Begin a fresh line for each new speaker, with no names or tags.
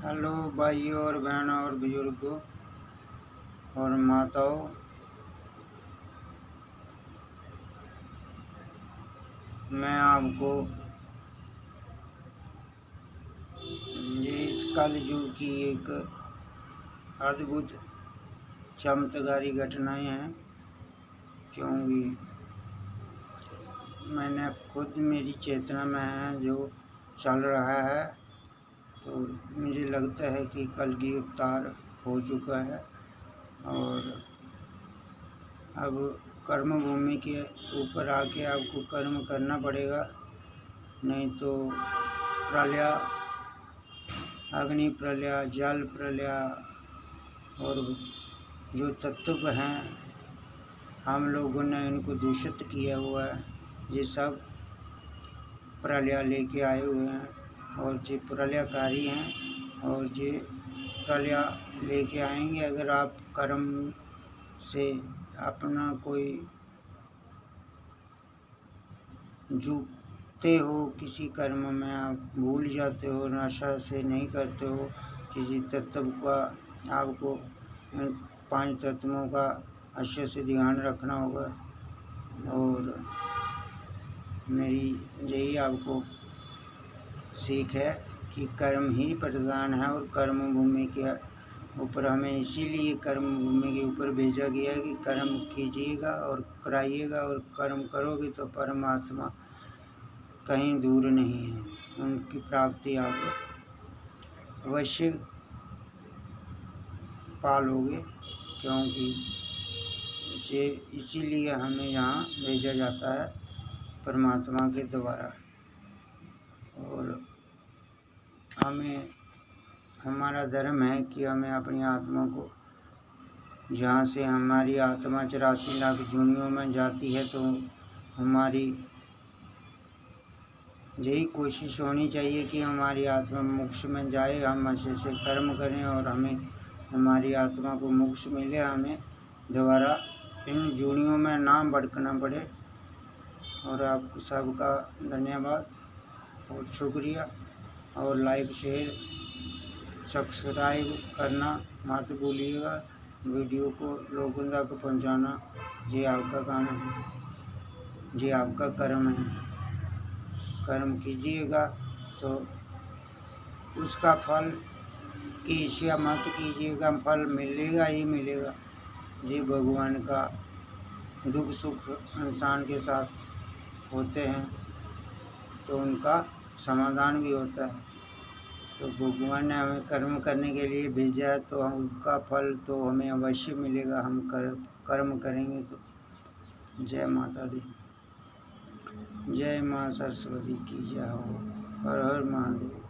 Hello भाइयों और बहनों और बुजुर्गों और माताओं, मैं आपको ये इस कलयुग की एक अद्भुत चमत्कारी घटनाएं हैं, क्योंकि मैंने खुद मेरी चेतना में है जो चल रहा है, तो मुझे लगता है कि कल की अवतार हो चुका है और अब कर्म भूमि के ऊपर आके आपको कर्म करना पड़ेगा, नहीं तो प्रलय, अग्नि प्रलय, जल प्रलय और जो तत्व हैं हम लोगों ने इनको दूषित किया हुआ है, ये सब प्रलय लेके आए हुए हैं और ये प्रलयकारी हैं और ये प्रलय लेके आएंगे। अगर आप कर्म से अपना कोई झुकते हो, किसी कर्म में आप भूल जाते हो, नशा से नहीं करते हो, किसी तत्व का आपको इन 5 तत्वों का अच्छे से ध्यान रखना होगा। और मेरी यही आपको सीख है कि कर्म ही प्रधान है और कर्म भूमि के ऊपर हमें इसीलिए कर्म भूमि के ऊपर भेजा गया है कि कर्म कीजिएगा और कराइएगा, और कर्म करोगे तो परमात्मा कहीं दूर नहीं है, उनकी प्राप्ति आप अवश्य पालोगे, क्योंकि ये इसीलिए हमें यहाँ भेजा जाता है परमात्मा के द्वारा। और हमें, हमारा धर्म है कि हमें अपनी आत्मा को, जहाँ से हमारी आत्मा 84 लाख जूनियों में जाती है, तो हमारी यही कोशिश होनी चाहिए कि हमारी आत्मा मोक्ष में जाए, हम अच्छे से कर्म करें और हमें हमारी आत्मा को मोक्ष मिले, हमें दोबारा इन जूनियों में ना भटकना पड़े। और आपको सबका धन्यवाद और शुक्रिया, और लाइक शेयर सब्सक्राइब करना मत भूलिएगा, वीडियो को लोगों तक पहुंचाना ये आपका काम है, ये आपका कर्म है। कर्म कीजिएगा तो उसका फल की इच्छा मत कीजिएगा, फल मिलेगा ही मिलेगा। ये भगवान का दुख सुख इंसान के साथ होते हैं तो उनका समाधान भी होता है। तो भगवान ने हमें कर्म करने के लिए भेजा है, तो उनका फल तो हमें अवश्य मिलेगा, हम कर्म करेंगे तो। जय माता दी, जय माँ सरस्वती की जय हो। हर हर महादेव।